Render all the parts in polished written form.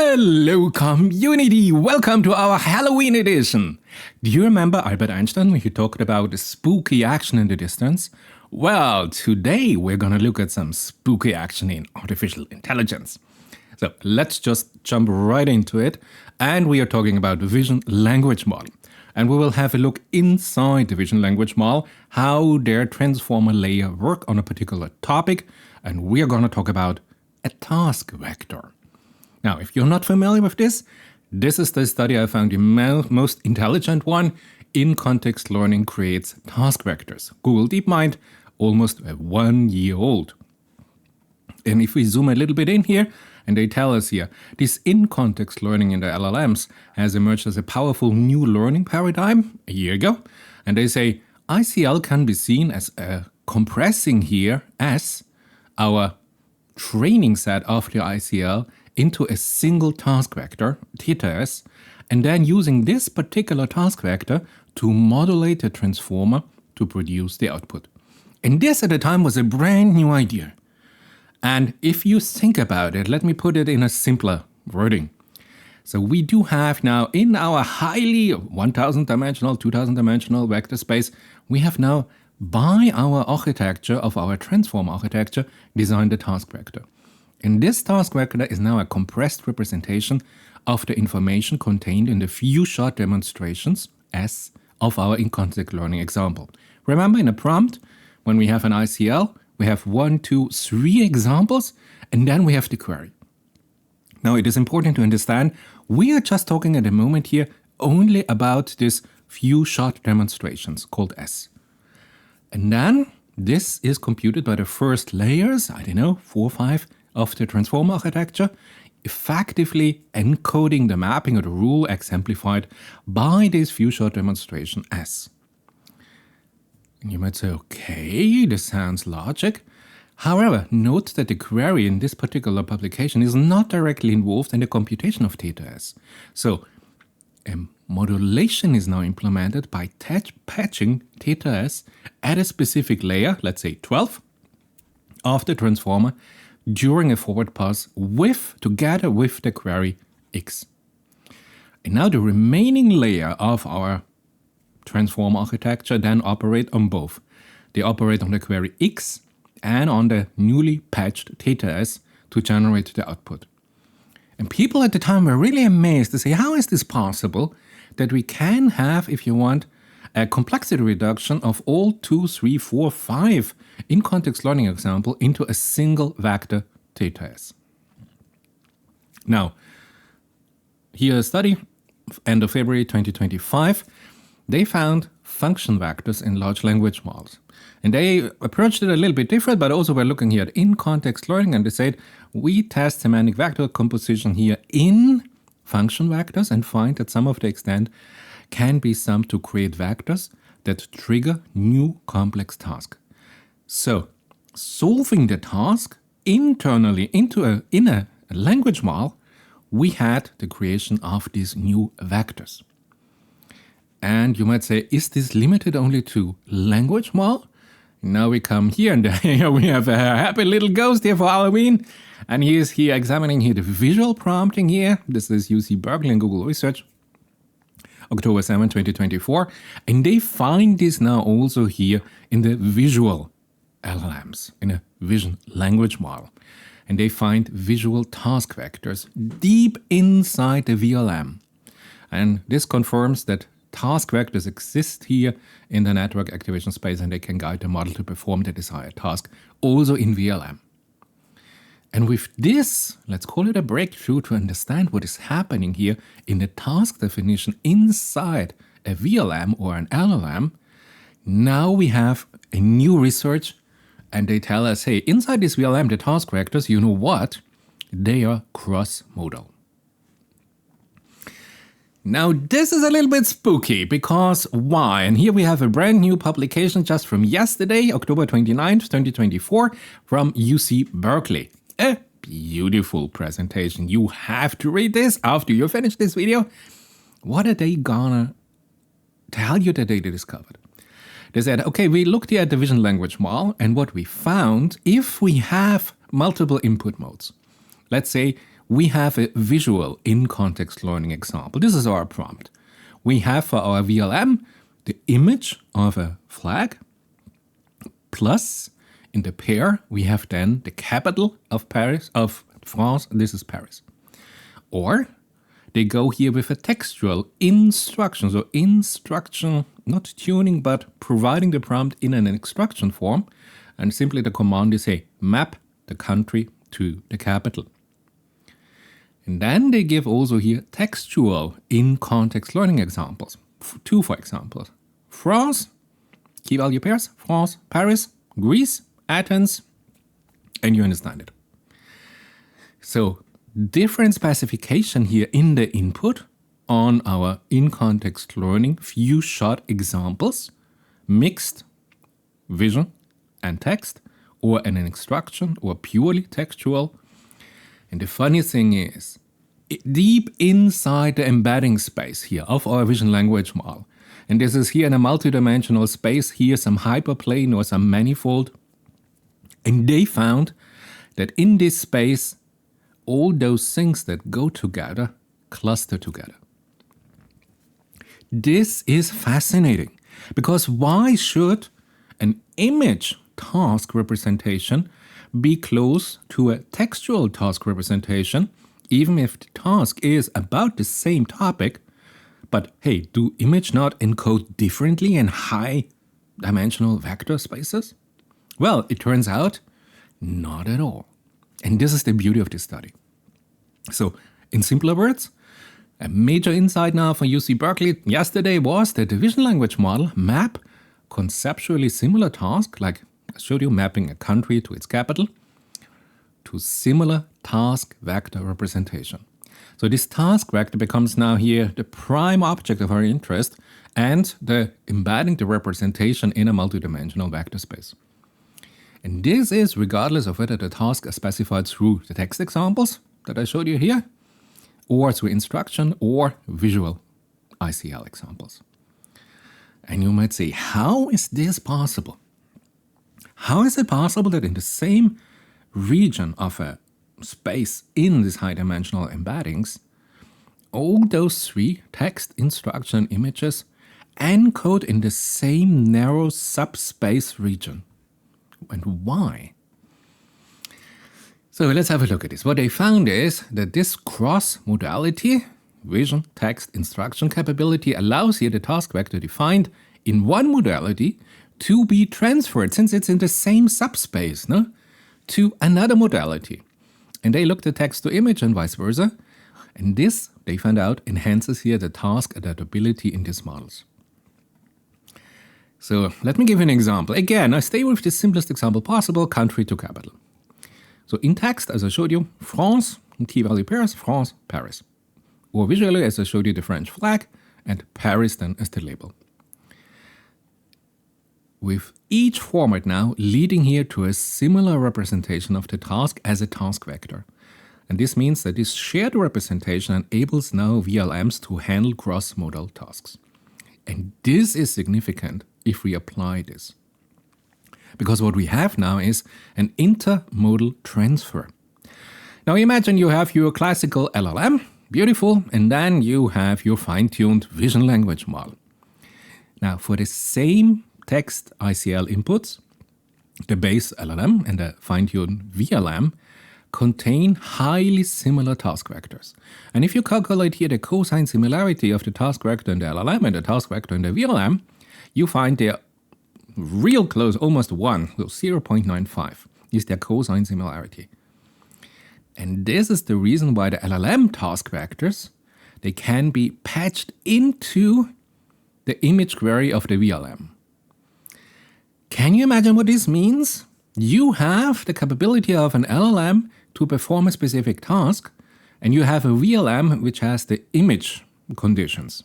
Hello community, welcome to our Halloween edition. Do you remember Albert Einstein when he talked about the spooky action in the distance? Well, today we're gonna look at some spooky action in artificial intelligence. So let's just jump right into it, and we are talking about the vision language model. And we will have a look inside the vision language model, how their transformer layer work on a particular topic, and we are gonna talk about a task vector. Now, if you're not familiar with this is the study I found the most intelligent one. In context learning creates task vectors. Google DeepMind, almost 1 year old. And if we zoom a little bit in here, and they tell us here, this in-context learning in the LLMs has emerged as a powerful new learning paradigm a year ago. And they say ICL can be seen as compressing here as our training set of the ICL into a single task vector, theta s, and then using this particular task vector to modulate the transformer to produce the output. And this at the time was a brand new idea. And if you think about it, let me put it in a simpler wording. So we do have now in our highly 1000 dimensional, 2000 dimensional vector space, we have now by our architecture of our transform architecture designed a task vector. And this task vector is now a compressed representation of the information contained in the few short demonstrations S of our in-context learning example. Remember in a prompt, when we have an ICL, we have 1, 2, 3 examples, and then we have the query. Now it is important to understand, we are just talking at the moment here only about this few short demonstrations called S. And then this is computed by the first layers, 4 or 5, of the transformer architecture, effectively encoding the mapping or the rule exemplified by this few short demonstration S. And you might say, okay, this sounds logic. However, note that the query in this particular publication is not directly involved in the computation of theta s. So a modulation is now implemented by patching theta s at a specific layer, let's say 12, of the transformer during a forward pass together with the query x. And now the remaining layer of our transform architecture then operate on both. They operate on the query x and on the newly patched theta s to generate the output. And people at the time were really amazed to say, how is this possible that we can have, if you want, a complexity reduction of all 2, 3, 4, 5 in-context learning example into a single vector theta s. Now, here a study, end of February 2025, they found function vectors in large language models. And they approached it a little bit different, but also we're looking here at in-context learning, and they said, we test semantic vector composition here in function vectors and find that some of the extent can be summed to create vectors that trigger new complex tasks. So, solving the task internally in a language model, we had the creation of these new vectors. And you might say, is this limited only to language model? Now we come here, and here we have a happy little ghost here for Halloween. And he is here examining here the visual prompting here. This is UC Berkeley and Google Research. October 7, 2024, and they find this now also here in the visual LLMs, in a vision language model. And they find visual task vectors deep inside the VLM. And this confirms that task vectors exist here in the network activation space, and they can guide the model to perform the desired task, also in VLM. And with this, let's call it a breakthrough to understand what is happening here in the task definition inside a VLM or an LLM. Now we have a new research, and they tell us, hey, inside this VLM, the task vectors, you know what? They are cross-modal. Now this is a little bit spooky, because why? And here we have a brand new publication just from yesterday, October 29th, 2024, from UC Berkeley. A beautiful presentation. You have to read this after you finish this video. What are they gonna tell you that they discovered? They said, okay, we looked here at the vision language model, and what we found, if we have multiple input modes, let's say we have a visual in-context learning example. This is our prompt. We have for our VLM the image of a flag, plus in the pair we have then the capital of Paris, of France, this is Paris. Or they go here with a textual instruction. So instruction, not tuning, but providing the prompt in an instruction form. And simply the command is, hey, map the country to the capital. And then they give also here textual in-context learning examples. Two, for example. France, key value pairs, France, Paris, Greece, Athens, and you understand it. So different specification here in the input on our in-context learning few short examples, mixed vision and text, or an instruction, or purely textual. And the funny thing is, deep inside the embedding space here of our vision language model, and this is here in a multidimensional space, here some hyperplane or some manifold, and they found that in this space, all those things that go together cluster together. This is fascinating, because why should an image task representation be close to a textual task representation, even if the task is about the same topic? But hey, do image not encode differently in high-dimensional vector spaces? Well, it turns out not at all. And this is the beauty of this study. So, in simpler words, a major insight now for UC Berkeley yesterday was that the vision language model map conceptually similar tasks, like I showed you, mapping a country to its capital, to similar task vector representation. So this task vector becomes now here the prime object of our interest and the embedding the representation in a multidimensional vector space. And this is regardless of whether the task is specified through the text examples that I showed you here, or through instruction or visual ICL examples. And you might say, how is this possible? How is it possible that in the same region of a space in these high-dimensional embeddings, all those three, text, instruction, images, encode in the same narrow subspace region? And why? So let's have a look at this. What they found is that this cross-modality, vision, text, instruction capability, allows here the task vector defined in one modality to be transferred, since it's in the same subspace, to another modality. And they looked at text to image and vice versa. And this, they found out, enhances here the task adaptability in these models. So let me give you an example. Again, I stay with the simplest example possible, country to capital. So in text, as I showed you, France, key value pairs, France, Paris. Or visually, as I showed you, the French flag, and Paris then as the label. With each format now leading here to a similar representation of the task as a task vector. And this means that this shared representation enables now VLMs to handle cross-modal tasks. And this is significant if we apply this. Because what we have now is an intermodal transfer. Now imagine you have your classical LLM, beautiful, and then you have your fine-tuned vision language model. Now for the same text ICL inputs, the base LLM and the fine-tuned VLM contain highly similar task vectors. And if you calculate here the cosine similarity of the task vector in the LLM and the task vector in the VLM, you find they're real close, almost 1, so 0.95 is their cosine similarity. And this is the reason why the LLM task vectors, they can be patched into the image query of the VLM. Can you imagine what this means? You have the capability of an LLM to perform a specific task, and you have a VLM which has the image conditions.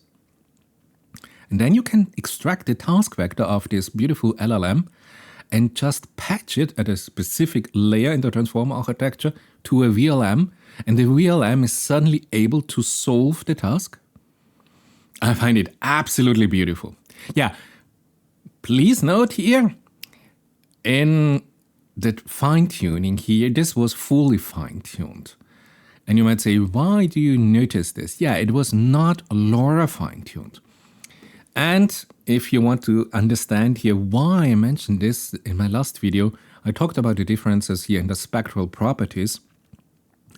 And then you can extract the task vector of this beautiful LLM and just patch it at a specific layer in the transformer architecture to a VLM, and the VLM is suddenly able to solve the task. I find it absolutely beautiful. Yeah, please note here, in the fine-tuning here, this was fully fine-tuned. And you might say, why do you notice this? Yeah, it was not LoRa fine-tuned. And if you want to understand here why I mentioned this in my last video, I talked about the differences here in the spectral properties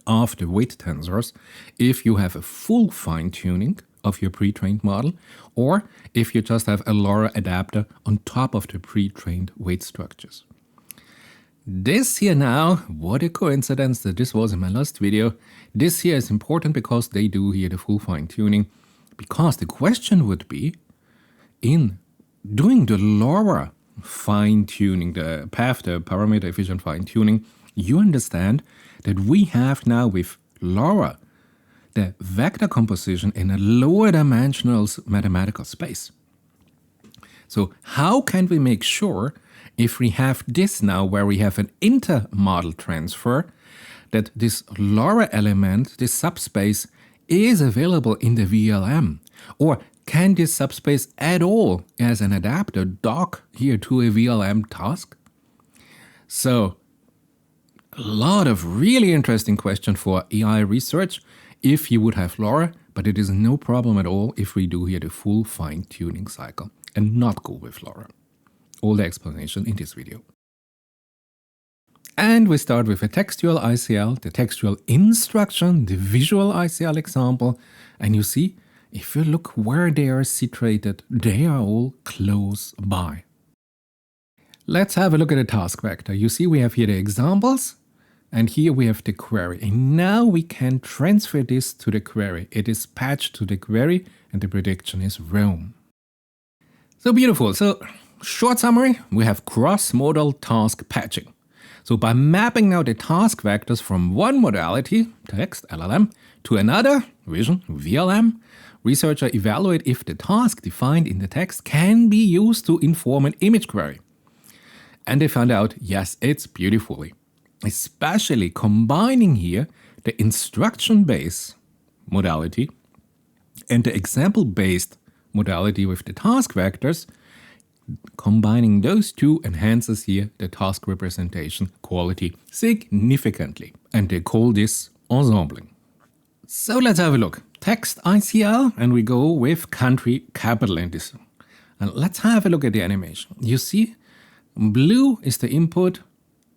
of the weight tensors if you have a full fine-tuning of your pre-trained model, or if you just have a LoRa adapter on top of the pre-trained weight structures. This here now, what a coincidence that this was in my last video. This here is important because they do here the full fine-tuning, because the question would be, in doing the LoRa fine-tuning, the parameter efficient fine-tuning, you understand that we have now with LoRa the vector composition in a lower dimensional mathematical space. So how can we make sure, if we have this now where we have an inter-model transfer, that this LoRa element, this subspace, is available in the VLM? Or can this subspace at all, as an adapter, dock here to a VLM task? So, a lot of really interesting questions for AI research if you would have LoRa, but it is no problem at all if we do here the full fine-tuning cycle and not go with LoRa. All the explanation in this video. And we start with a textual ICL, the textual instruction, the visual ICL example, and you see, if you look where they are situated, they are all close by. Let's have a look at the task vector. You see we have here the examples, and here we have the query. And now we can transfer this to the query. It is patched to the query, and the prediction is Rome. So beautiful. So short summary, we have cross-modal task patching. So by mapping now the task vectors from one modality, text, LLM, to another, vision, VLM, researchers evaluate if the task defined in the text can be used to inform an image query. And they found out, yes, it's beautifully. Especially combining here the instruction-based modality and the example-based modality with the task vectors, combining those two enhances here the task representation quality significantly. And they call this ensembling. So let's have a look. Text ICL, and we go with country capital in this. And let's have a look at the animation. You see, blue is the input,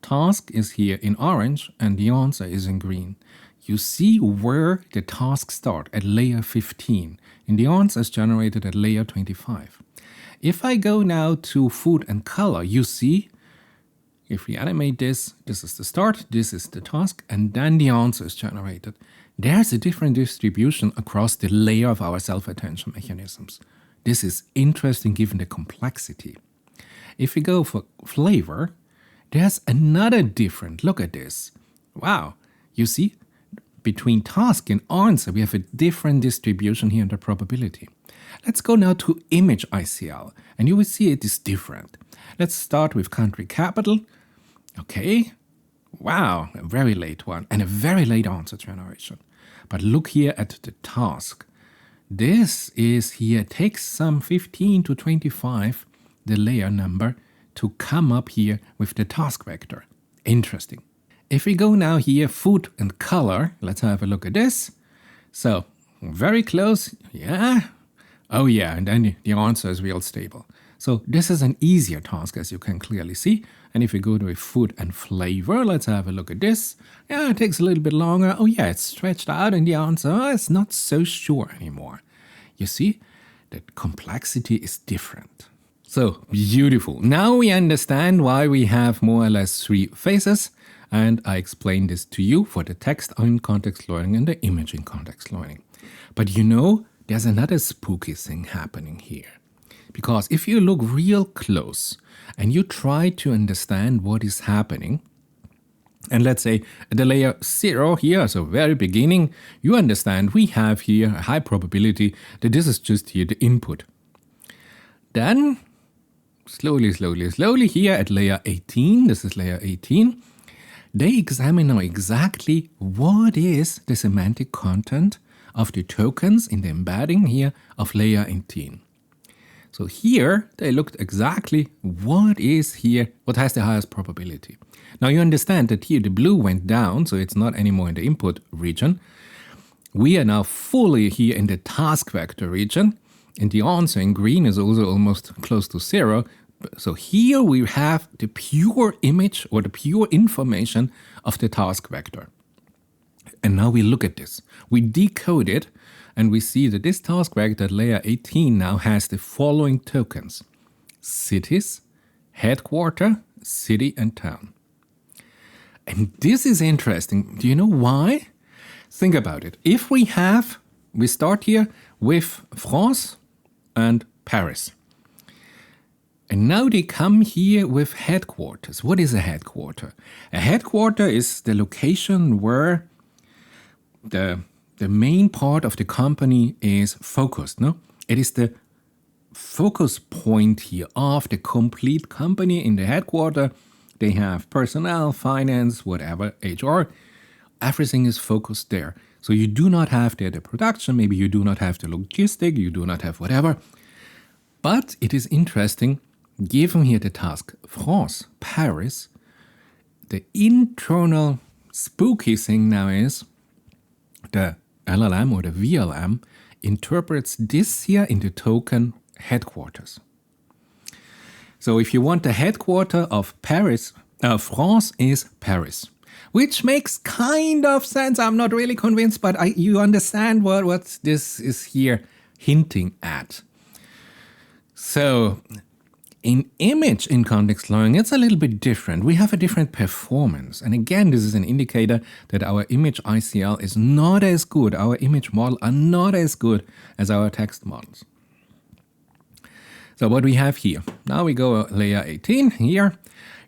task is here in orange, and the answer is in green. You see where the tasks start at layer 15, and the answer is generated at layer 25. If I go now to food and color, you see, if we animate this, this is the start, this is the task, and then the answer is generated. There's a different distribution across the layer of our self-attention mechanisms. This is interesting given the complexity. If we go for flavor, there's another different. Look at this. Wow. You see, between task and answer, we have a different distribution here in the probability. Let's go now to image ICL, and you will see it is different. Let's start with country capital. Okay. Wow, a very late one, and a very late answer generation. But look here at the task. This is here, takes some 15 to 25, the layer number, to come up here with the task vector. Interesting. If we go now here, food and color, let's have a look at this. So, very close, yeah. Oh yeah, and then the answer is real stable. So this is an easier task, as you can clearly see. And if we go to food and flavor, let's have a look at this. Yeah, it takes a little bit longer. Oh yeah, it's stretched out, and the answer is not so sure anymore. You see, the complexity is different. So, beautiful. Now we understand why we have more or less three phases, and I explained this to you for the text in context learning and the image in context learning. But you know, there's another spooky thing happening here. Because if you look real close and you try to understand what is happening, and let's say at the layer 0 here, so very beginning, you understand we have here a high probability that this is just here the input. Then, slowly here at layer 18, this is layer 18, they examine now exactly what is the semantic content of the tokens in the embedding here of layer 18. So here they looked exactly what is here, what has the highest probability. Now you understand that here the blue went down, so it's not anymore in the input region. We are now fully here in the task vector region, and the answer in green is also almost close to 0. So here we have the pure image or the pure information of the task vector. And now we look at this. We decode it, and we see that this task vector at layer 18 now has the following tokens: cities, headquarter, city, and town. And this is interesting. Do you know why? Think about it. If we start here with France and Paris. And now they come here with headquarters. What is a headquarter? A headquarter is the location where the main part of the company is focused. No? It is the focus point here of the complete company. In the headquarter, they have personnel, finance, whatever, HR. Everything is focused there. So you do not have there the production, maybe you do not have the logistic, you do not have whatever. But it is interesting, given here the task France, Paris, the internal spooky thing now is the LLM or the VLM interprets this here in the token headquarters. So if you want the headquarter of Paris, France is Paris, which makes kind of sense. I'm not really convinced, but you understand what this is here hinting at. So in image in context learning, it's a little bit different. We have a different performance. And again, this is an indicator that our image ICL is not as good. Our image model are not as good as our text models. So what we have here, now we go layer 18 here.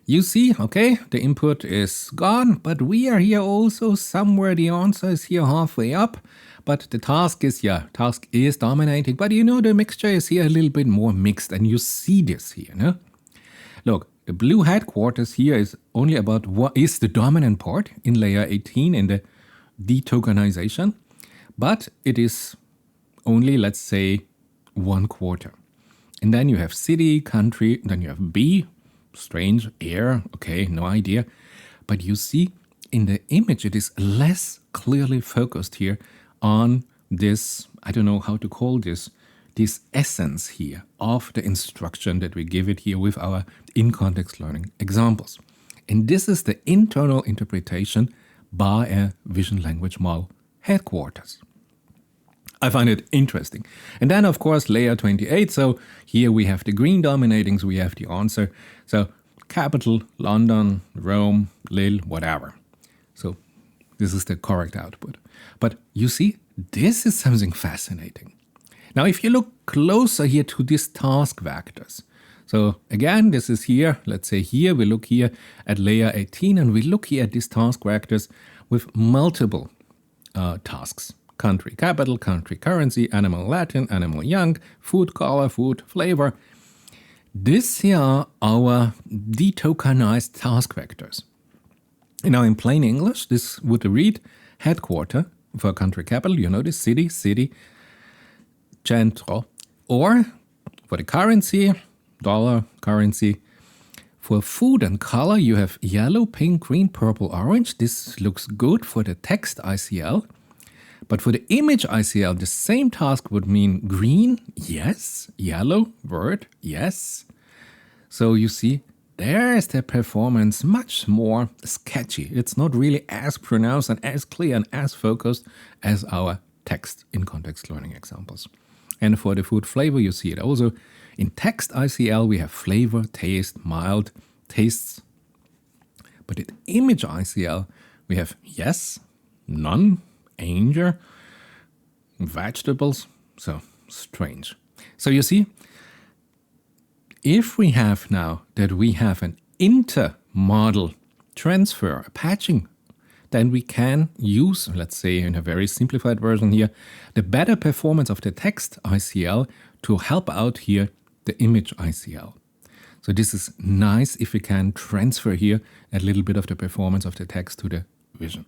You see, okay, the input is gone, but we are here also somewhere. The answer is here halfway up, but the task is dominating. But you know, the mixture is here a little bit more mixed, and you see this here, no? Look, the blue headquarters here is only about what is the dominant part in layer 18 in the detokenization, but it is only, let's say, 1/4. And then you have city, country, then you have B, strange, air, okay, no idea. But you see, in the image, it is less clearly focused here on this, I don't know how to call this essence here of the instruction that we give it here with our in-context learning examples. And this is the internal interpretation by a vision language model headquarters. I find it interesting. And then, of course, layer 28. So here we have the green dominating, so we have the answer. So capital, London, Rome, Lille, whatever. So this is the correct output. But you see, this is something fascinating. Now, if you look closer here to these task vectors. So again, this is here. Let's say here, we look here at layer 18, and we look here at these task vectors with multiple tasks. Country, capital, country, currency, animal, Latin, animal, young, food, color, food, flavor. These here are our detokenized task vectors. Now, in plain English, this would read headquarter for country capital, you notice city, centro. Or for the currency, dollar, currency. For food and color, you have yellow, pink, green, purple, orange. This looks good for the text ICL. But for the image ICL, the same task would mean green, yes, yellow, word, yes. So you see, there is the performance much more sketchy. It's not really as pronounced and as clear and as focused as our text in context learning examples. And for the food flavor, you see it also. In text ICL, we have flavor, taste, mild, tastes. But in image ICL, we have yes, none, anger, vegetables, so strange. So you see, if we have now that we have an inter-model transfer, a patching, then we can use, let's say in a very simplified version here, the better performance of the text ICL to help out here the image ICL. So this is nice if we can transfer here a little bit of the performance of the text to the vision.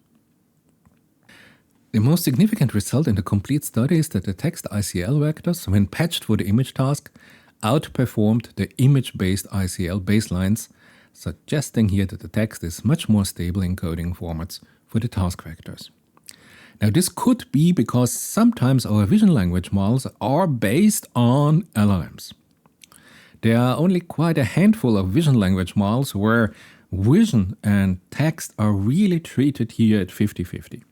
The most significant result in the complete study is that the text ICL vectors, when patched for the image task, outperformed the image-based ICL baselines, suggesting here that the text is much more stable in encoding formats for the task vectors. Now, this could be because sometimes our vision language models are based on LLMs. There are only quite a handful of vision language models where vision and text are really treated here at 50-50.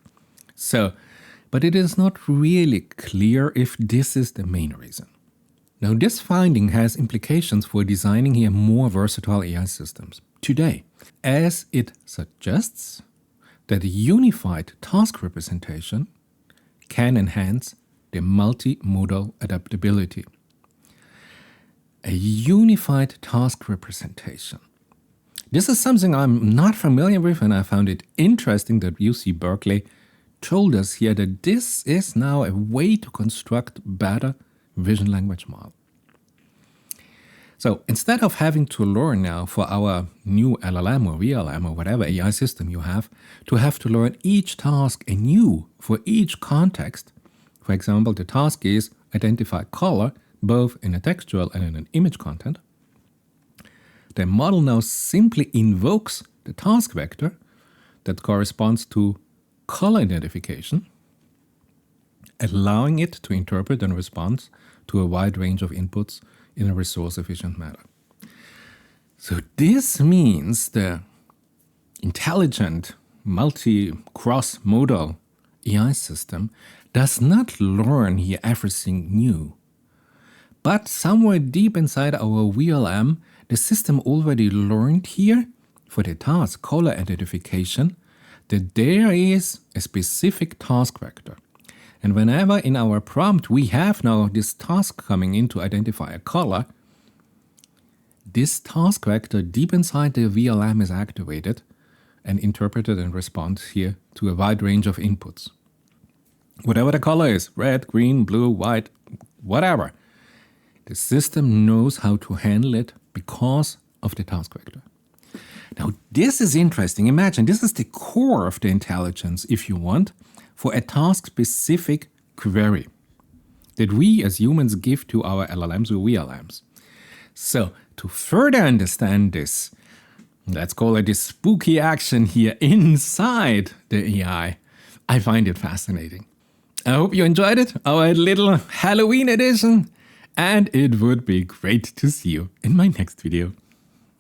But it is not really clear if this is the main reason. Now, this finding has implications for designing here more versatile AI systems today, as it suggests that a unified task representation can enhance the multi-modal adaptability. A unified task representation. This is something I'm not familiar with, and I found it interesting that UC Berkeley told us here that this is now a way to construct better vision language model. So instead of having to learn now for our new LLM or VLM or whatever AI system you have to learn each task anew for each context. For example, the task is identify color both in a textual and in an image content. The model now simply invokes the task vector that corresponds to color identification, allowing it to interpret and respond to a wide range of inputs in a resource-efficient manner. So this means the intelligent, cross-modal AI system does not learn here everything new. But somewhere deep inside our VLM, the system already learned here for the task color identification that there is a specific task vector. And whenever in our prompt we have now this task coming in to identify a color, this task vector deep inside the VLM is activated and interpreted and responds here to a wide range of inputs. Whatever the color is, red, green, blue, white, whatever, the system knows how to handle it because of the task vector. Now, this is interesting. Imagine this is the core of the intelligence, if you want, for a task-specific query that we as humans give to our LLMs or VLMs. So, to further understand this, let's call it this spooky action here inside the AI, I find it fascinating. I hope you enjoyed it, our little Halloween edition, and it would be great to see you in my next video.